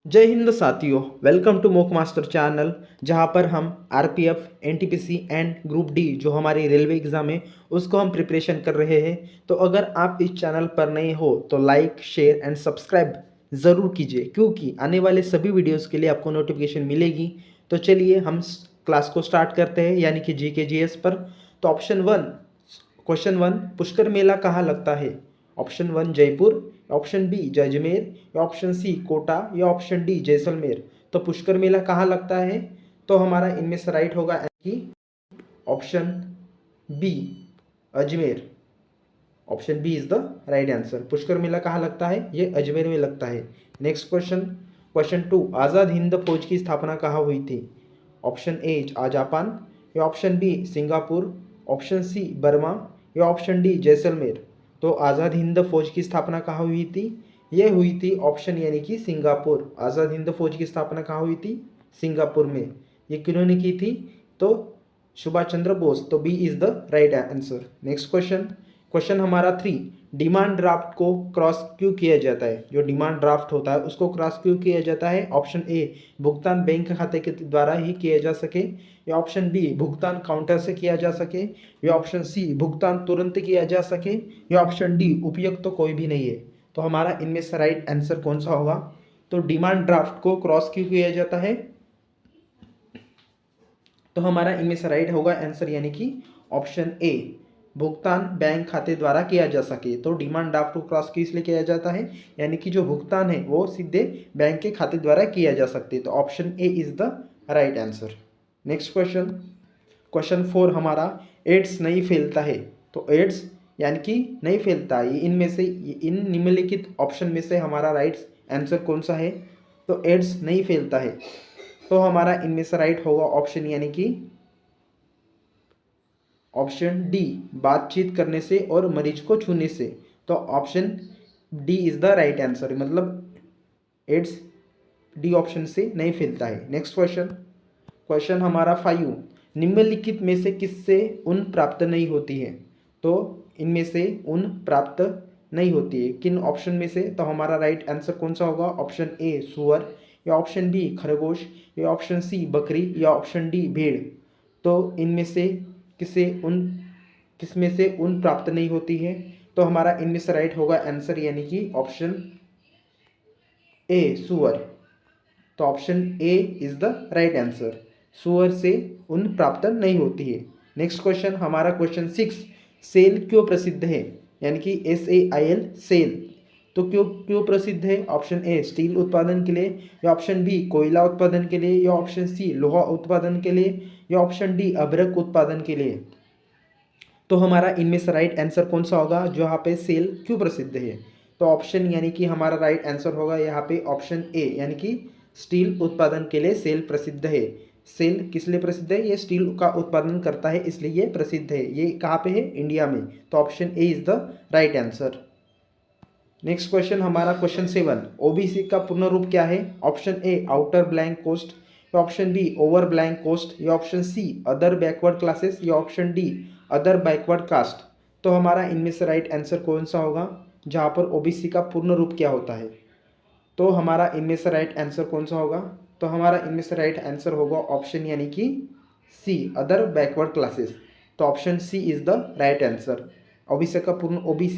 जय हिंद साथियों, welcome to mock master channel. जहां पर हम RPF, NTPC and group D जो हमारी रेलवे एग्ज़ाम है उसको हम प्रिपरेशन कर रहे हैं। तो अगर आप इस चैनल पर नए हो तो लाइक, शेयर एंड सब्सक्राइब ज़रूर कीजिए, क्योंकि आने वाले सभी वीडियोस के लिए आपको नोटिफिकेशन मिलेगी। तो चलिए हम क्लास को स्टार्ट करते हैं, यानी कि जी के जी एस पर। तो क्वेश्चन 1, पुष्कर मेला कहाँ लगता है? Option 1 Jaipur, option B Ajmer, या ऑप्शन सी कोटा, या ऑप्शन डी जैसलमेर। तो पुष्कर मेला कहाँ लगता है? तो हमारा इनमें से राइट होगा कि option B Ajmer. Option B is the right answer. Pushkar मेला कहाँ लगता है? ये अजमेर में लगता है। नेक्स्ट क्वेश्चन 2, आज़ाद हिंद फौज की स्थापना कहाँ हुई थी? ऑप्शन ए जापान, या option B Singapore, option C Burma, या ऑप्शन डी जैसलमेर। तो आज़ाद हिंद फौज की स्थापना कहाँ हुई थी? ये हुई थी ऑप्शन यानी कि सिंगापुर। आज़ाद हिंद फौज की स्थापना कहाँ हुई थी? सिंगापुर में। ये किन्होंने की थी? तो सुभाष चंद्र बोस। तो B is the right answer. Next question हमारा 3, डिमांड ड्राफ्ट को क्रॉस क्यों किया जाता है? जो डिमांड ड्राफ्ट होता है उसको क्रॉस क्यों किया जाता है? ऑप्शन ए भुगतान बैंक खाते के द्वारा ही किया जा सके, या ऑप्शन बी भुगतान काउंटर से किया जा सके, या ऑप्शन सी भुगतान तुरंत किया जा सके, या ऑप्शन डी उपयुक्त तो कोई भी नहीं है। तो हमारा इनमें से राइट आंसर कौन सा होगा? तो डिमांड ड्राफ्ट को क्रॉस क्यों किया जाता है? तो हमारा इनमें से राइट होगा आंसर यानी कि ऑप्शन ए, भुगतान बैंक खाते द्वारा किया जा सके। तो डिमांड ड्राफ्ट को क्रॉस क्यों इसलिए किया जाता है? यानी कि जो भुगतान है वो सीधे बैंक के खाते द्वारा किया जा सकते। तो option A is the right answer. Next question 4 हमारा, एड्स नहीं फैलता है। तो एड्स यानी कि नहीं फैलता है, इनमें से इन निम्नलिखित ऑप्शन में से हमारा राइट आंसर कौन सा है? तो एड्स नहीं फैलता है। तो हमारा इनमें से राइट होगा ऑप्शन यानी कि ऑप्शन डी, बातचीत करने से और मरीज को छूने से। तो option D is the right answer, मतलब एड्स डी ऑप्शन से नहीं फैलता है। नेक्स्ट क्वेश्चन हमारा 5, निम्नलिखित में से किससे ऊन प्राप्त नहीं होती है? तो इनमें से ऊन प्राप्त नहीं होती है किन ऑप्शन में से? तो हमारा राइट आंसर कौन सा होगा? ऑप्शन ए सुअर, या ऑप्शन बी खरगोश, या ऑप्शन सी बकरी, या ऑप्शन डी भेड़। तो इनमें से किस में से ऊन प्राप्त नहीं होती है? तो हमारा इनमें से राइट होगा आंसर यानी कि ऑप्शन ए सुअर। तो option A is the right answer. सुअर से ऊन प्राप्त नहीं होती है। नेक्स्ट क्वेश्चन हमारा क्वेश्चन 6, सेल क्यों प्रसिद्ध है? यानी कि SAIL सेल। तो क्यों प्रसिद्ध है? ऑप्शन ए स्टील उत्पादन के लिए, या ऑप्शन बी कोयला उत्पादन के लिए, या ऑप्शन सी लोहा उत्पादन के लिए, या ऑप्शन डी अभ्रक उत्पादन के लिए। तो हमारा इनमें से राइट आंसर कौन सा होगा जो यहाँ पे सेल क्यों प्रसिद्ध है? तो ऑप्शन यानी कि हमारा राइट आंसर होगा यहाँ पे ऑप्शन ए, यानी कि स्टील उत्पादन के लिए सेल प्रसिद्ध है। सेल किस लिए प्रसिद्ध है? ये स्टील का उत्पादन करता है इसलिए ये प्रसिद्ध है। ये कहाँ पे है? इंडिया में। तो option A is the right answer. Next question हमारा क्वेश्चन 7, ओबीसी का पूर्ण रूप क्या है? Option A outer blank coast, या option B over blank coast, या option C other backward classes, या option D other backward caste. तो हमारा इनमें से राइट आंसर कौन सा होगा जहाँ पर ओबीसी का पूर्ण रूप क्या होता है? तो हमारा इनमें से राइट आंसर कौन सा होगा? तो हमारा इनमें से राइट आंसर होगा ऑप्शन यानी कि सी अदर बैकवर्ड क्लासेस। तो option C is the right answer. OBC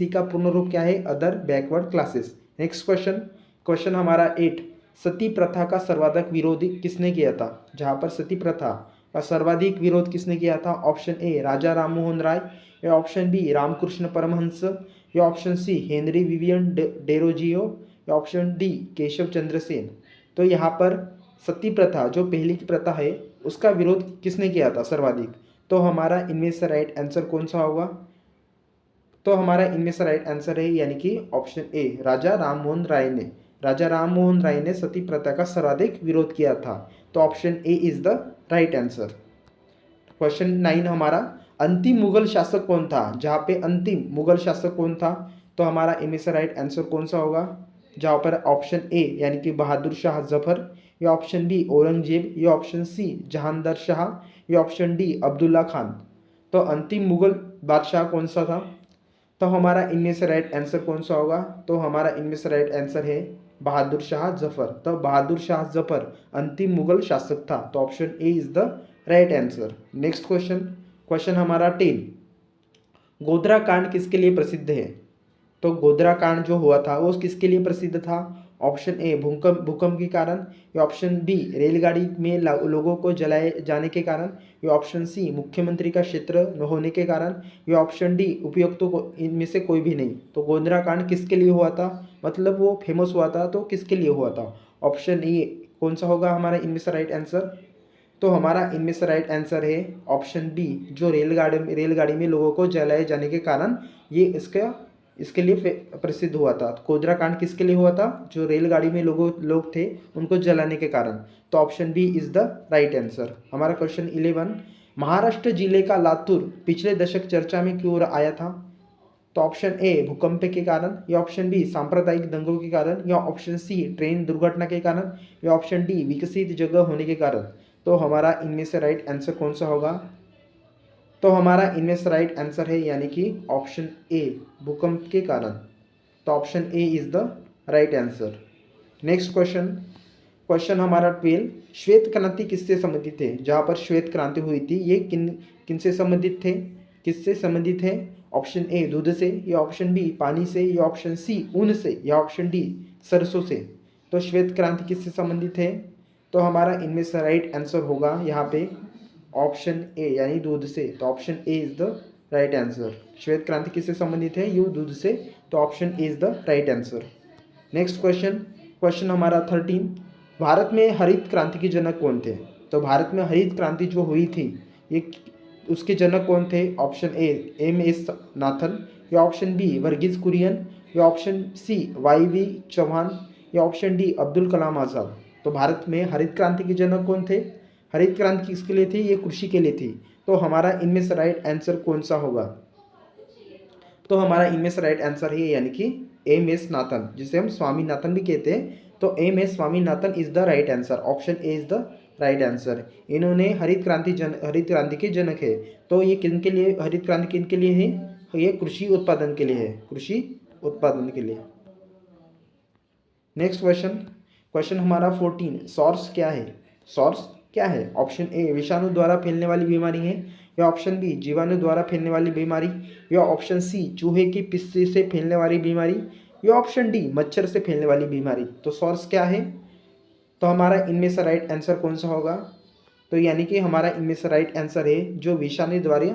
का पूर्ण रूप क्या है? Other backward classes. Next question हमारा 8, सती प्रथा का सर्वाधिक विरोध किसने किया था? जहाँ पर सती प्रथा का सर्वाधिक विरोध किसने किया था? ऑप्शन ए राजा राम मोहन राय, या ऑप्शन बी रामकृष्ण परमहंस, या option C Henry Vivian Derozio, या ऑप्शन डी केशव चंद्र सेन। तो यहाँ पर सती प्रथा जो पहली की प्रथा है उसका विरोध किसने किया था सर्वाधिक? तो हमारा इनमें से राइट आंसर कौन सा होगा? तो हमारा इनमें से राइट आंसर है यानी कि ऑप्शन ए राजा राम मोहन राय ने। राजा राम मोहन राय ने सती प्रथा का सर्वाधिक विरोध किया था। तो option A is the right answer. Question 9 हमारा, अंतिम मुगल शासक कौन था? जहाँ पे अंतिम मुगल शासक कौन था? तो हमारा इनमें से राइट आंसर कौन सा होगा? जहाँ पर ऑप्शन ए यानी कि बहादुर शाह जफर, या ऑप्शन बी औरंगजेब, या ऑप्शन सी जहांगीर शाह, या ऑप्शन डी अब्दुल्ला खान। तो अंतिम मुगल बादशाह कौन सा था? तो हमारा इनमें से राइट आंसर कौन सा होगा? तो हमारा इनमें से राइट आंसर है बहादुर शाह जफर। तो बहादुर शाह जफर अंतिम मुगल शासक था। तो option A is the right answer. Next question, question हमारा 10, गोधरा कांड किसके लिए प्रसिद्ध है? तो गोधरा कांड जो हुआ था वो किसके लिए प्रसिद्ध था? ऑप्शन ए भूकंप भूकंप के कारण, या ऑप्शन बी रेलगाड़ी में लोगों को जलाए जाने के कारण, या ऑप्शन सी मुख्यमंत्री का क्षेत्र होने के कारण, या ऑप्शन डी उपयुक्तों को इनमें से कोई भी नहीं। तो गोधरा कांड किसके लिए हुआ था, मतलब वो फेमस हुआ था तो किसके लिए हुआ था? ऑप्शन ए कौन सा होगा हमारा इनमें से राइट आंसर? तो हमारा इनमें से राइट आंसर है ऑप्शन बी, जो रेलगाड़ी में लोगों को जलाए जाने के कारण ये इसके लिए प्रसिद्ध हुआ था। गोधरा कांड किसके लिए हुआ था? जो रेलगाड़ी में लोग थे उनको जलाने के कारण। तो option B is the right answer. हमारा क्वेश्चन 11, महाराष्ट्र जिले का लातूर पिछले दशक चर्चा में क्यों आया था? तो ऑप्शन ए भूकंप के कारण, या ऑप्शन बी सांप्रदायिक दंगों के कारण, या ऑप्शन सी ट्रेन दुर्घटना के कारण, या ऑप्शन डी विकसित जगह होने के कारण। तो हमारा इनमें से राइट आंसर कौन सा होगा? तो हमारा इनमें से राइट आंसर है यानी कि ऑप्शन ए भूकंप के कारण। तो option A is the right answer. Next question, question हमारा 12, श्वेत क्रांति किससे संबंधित है? जहाँ पर श्वेत क्रांति हुई थी ये किनसे संबंधित थे, किससे संबंधित है? ऑप्शन ए दूध से, या ऑप्शन बी पानी से, या ऑप्शन सी ऊन से, या ऑप्शन डी सरसों से। तो श्वेत क्रांति किससे संबंधित है? तो हमारा इनमें से राइट आंसर होगा यहाँ पे ऑप्शन ए यानी दूध से। तो option A is the right answer. श्वेत क्रांति किससे संबंधित है? यू दूध से। तो option A is the right answer. Next question, question हमारा 13, भारत में हरित क्रांति के जनक कौन थे? तो भारत में हरित क्रांति जो हुई थी ये उसके जनक कौन थे? Option A M S Nathan, या ऑप्शन बी वर्गीज कुरियन, या option C Y V Chauhan, या ऑप्शन डी अब्दुल कलाम आज़ाद। तो भारत में हरित क्रांति के जनक कौन थे? हरित क्रांति किसके लिए थी? ये कृषि के लिए थी। तो हमारा इनमें से राइट आंसर कौन सा होगा? तो हमारा इनमें से राइट आंसर है यानी कि एम एस नाथन, जिसे हम स्वामीनाथन भी कहते हैं। तो M S Swaminathan is the right answer. Option A is the right answer. इन्होंने हरित क्रांति के जनक है। तो ये किनके लिए हरित क्रांति किनके लिए है? ये कृषि उत्पादन के लिए है, कृषि उत्पादन के लिए। नेक्स्ट क्वेश्चन, क्वेश्चन हमारा 14, सॉर्स क्या है? सॉर्स क्या है? ऑप्शन ए विषाणु द्वारा फैलने वाली बीमारी है, या ऑप्शन बी जीवाणु द्वारा फैलने वाली बीमारी, या ऑप्शन सी चूहे की पिस्सी से फैलने वाली बीमारी, या ऑप्शन डी मच्छर से फैलने वाली बीमारी। तो सॉर्स क्या है? तो हमारा इनमें से राइट आंसर कौन सा होगा? तो यानी कि हमारा इनमें से राइट आंसर है जो विषाणु द्वारा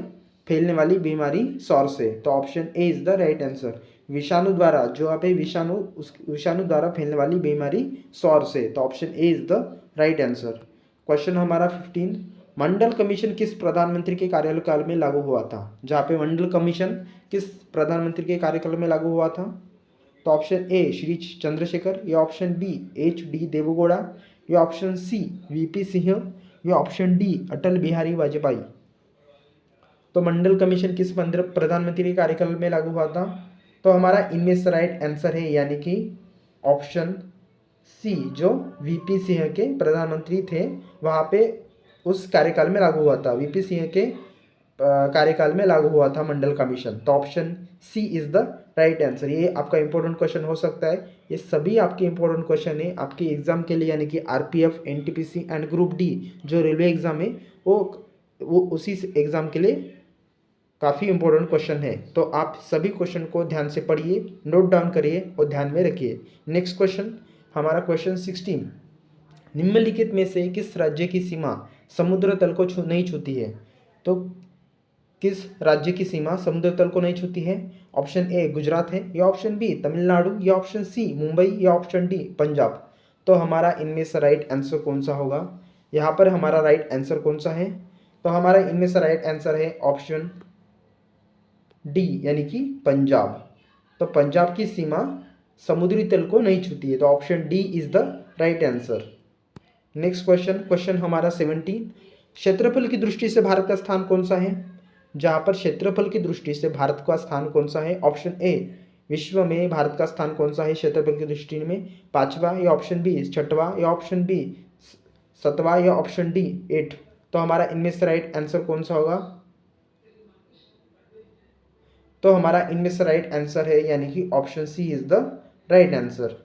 फैलने वाली बीमारी सॉर्स है। तो option A is the right answer. विषाणु द्वारा जो आप विषाणु द्वारा फैलने वाली बीमारी सॉर्स है। तो option A is the right answer. Question हमारा 15, मंडल कमीशन किस प्रधानमंत्री के कार्यकाल में लागू हुआ था? जहाँ पे मंडल कमीशन किस प्रधानमंत्री के कार्यकाल में लागू हुआ था? तो ऑप्शन ए श्री चंद्रशेखर, या option B H D Deve Gowda, या ऑप्शन सी वीपी सिंह, या ऑप्शन डी अटल बिहारी वाजपेयी। तो मंडल कमीशन किस प्रधानमंत्री के कार्यकाल में लागू हुआ था? तो हमारा इनमें से राइट आंसर है यानी कि ऑप्शन सी, जो वीपी सिंह के प्रधानमंत्री थे वहाँ पे उस कार्यकाल में लागू हुआ था। वीपी सिंह के कार्यकाल में लागू हुआ था मंडल कमीशन। तो option C is the right answer. ये आपका इंपॉर्टेंट क्वेश्चन हो सकता है। ये सभी आपके इंपॉर्टेंट क्वेश्चन है आपके एग्जाम के लिए, यानी कि RPF, NTPC and group D जो रेलवे एग्जाम है वो उसी एग्जाम के लिए काफ़ी इंपॉर्टेंट क्वेश्चन है। तो आप सभी क्वेश्चन को ध्यान से पढ़िए, नोट डाउन करिए और ध्यान में रखिए। नेक्स्ट क्वेश्चन, हमारा क्वेश्चन 16, निम्नलिखित में से किस राज्य की सीमा समुद्र तल को नहीं छूती है? तो किस राज्य की सीमा समुद्र तल को नहीं छूती है? ऑप्शन ए गुजरात है, या ऑप्शन बी तमिलनाडु, या ऑप्शन सी मुंबई, या ऑप्शन डी पंजाब। तो हमारा इनमें से राइट आंसर कौन सा होगा? यहाँ पर हमारा राइट आंसर कौन सा है? तो हमारा इनमें से राइट आंसर है ऑप्शन डी यानी कि पंजाब। तो पंजाब की सीमा समुद्री तल को नहीं छूती है। तो option D is the right answer. Next question, question हमारा 17, क्षेत्रफल की दृष्टि से भारत का स्थान कौन सा है? जहाँ पर क्षेत्रफल की दृष्टि से भारत का स्थान कौन सा है? ऑप्शन ए विश्व में भारत का स्थान कौन सा है क्षेत्रफल की दृष्टि में? 5वां, या ऑप्शन बी 6वां, या ऑप्शन बी 7वां, या ऑप्शन डी 8। तो हमारा इनमें से राइट आंसर कौन सा होगा? तो हमारा इनमें से राइट आंसर है यानी कि option C is the right answer.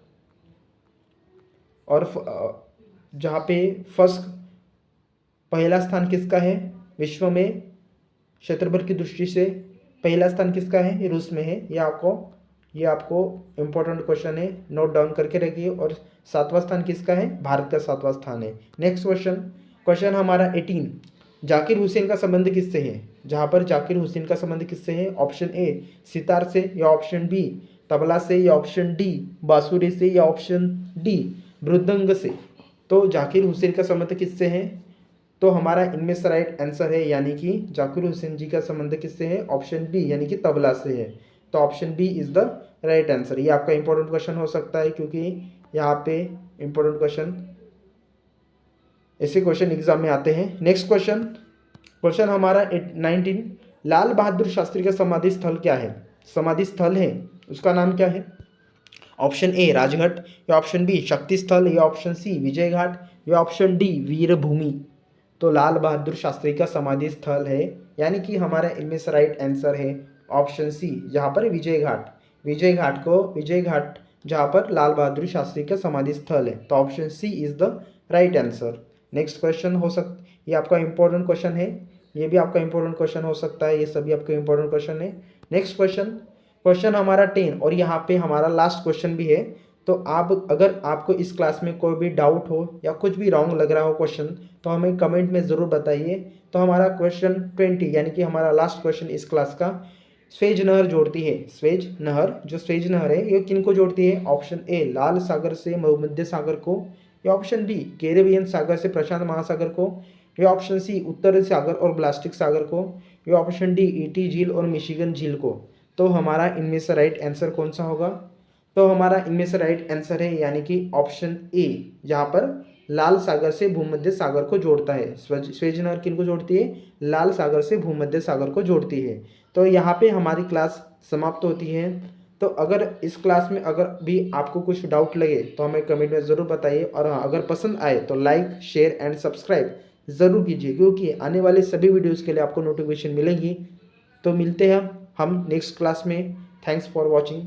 और जहाँ पे फर्स्ट पहला स्थान किसका है विश्व में क्षेत्रफल की दृष्टि से, पहला स्थान किसका है, ये रूस में है। ये आपको इम्पोर्टेंट क्वेश्चन है, नोट डाउन करके रखिए। और 7वां स्थान किसका है, भारत का 7वां स्थान है। नेक्स्ट क्वेश्चन हमारा 18, जाकिर हुसैन का संबंध किससे है। जहाँ पर जाकिर हुसैन का संबंध किससे है, ऑप्शन ए सितार से, या ऑप्शन बी तबला से, या ऑप्शन डी बांसुरी से, या ऑप्शन डी मृदंग से। तो जाकिर हुसैन का संबंध किससे है, तो हमारा इनमें से राइट आंसर है, यानी कि जाकिर हुसैन जी का संबंध किससे है, ऑप्शन बी यानी कि तबला से है। तो option B is the right answer. ये आपका इंपॉर्टेंट क्वेश्चन हो सकता है, क्योंकि यहाँ पे इंपॉर्टेंट क्वेश्चन, ऐसे क्वेश्चन एग्जाम में आते हैं। नेक्स्ट क्वेश्चन हमारा 19, लाल बहादुर शास्त्री का समाधि स्थल क्या है, समाधि स्थल है उसका नाम क्या है। ऑप्शन ए राजघाट, या ऑप्शन बी शक्ति स्थल, या ऑप्शन सी विजय घाट, या ऑप्शन डी वीरभूमि। तो लाल बहादुर शास्त्री का समाधि स्थल है, यानी कि हमारा इनमें से राइट आंसर है ऑप्शन सी, जहाँ पर विजय घाट जहाँ पर लाल बहादुर शास्त्री का समाधि स्थल है। तो option C is the right answer. Next question ये आपका इंपॉर्टेंट क्वेश्चन है, ये भी आपका इंपॉर्टेंट क्वेश्चन हो सकता है, ये सभी आपके इंपॉर्टेंट क्वेश्चन है। नेक्स्ट क्वेश्चन हमारा 10, और यहाँ पे हमारा लास्ट क्वेश्चन भी है। तो आप अगर आपको इस क्लास में कोई भी डाउट हो या कुछ भी रॉन्ग लग रहा हो क्वेश्चन, तो हमें कमेंट में ज़रूर बताइए। तो हमारा क्वेश्चन 20 यानी कि हमारा लास्ट क्वेश्चन इस क्लास का, स्वेज नहर जोड़ती है, स्वेज नहर है ये किन को जोड़ती है। ऑप्शन ए लाल सागर से भूमध्य सागर को, या ऑप्शन बी कैरेबियन सागर से प्रशांत महासागर को, या ऑप्शन सी उत्तर सागर और ब्लास्टिक सागर को, या ऑप्शन डी ईटी झील और मिशिगन झील को। तो हमारा इनमें से राइट आंसर कौन सा होगा, तो हमारा इनमें से राइट आंसर है यानी कि ऑप्शन ए, जहाँ पर लाल सागर से भूमध्य सागर को जोड़ता है। स्वेज नहर किन को जोड़ती है, लाल सागर से भूमध्य सागर को जोड़ती है। तो यहाँ पे हमारी क्लास समाप्त होती है। तो अगर इस क्लास में अगर भी आपको कुछ डाउट लगे तो हमें कमेंट में ज़रूर बताइए, और हाँ अगर पसंद आए तो लाइक शेयर एंड सब्सक्राइब ज़रूर कीजिए, क्योंकि आने वाले सभी वीडियोज़ के लिए आपको नोटिफिकेशन मिलेगी। तो मिलते हैं हम नेक्स्ट क्लास में। Thanks for watching.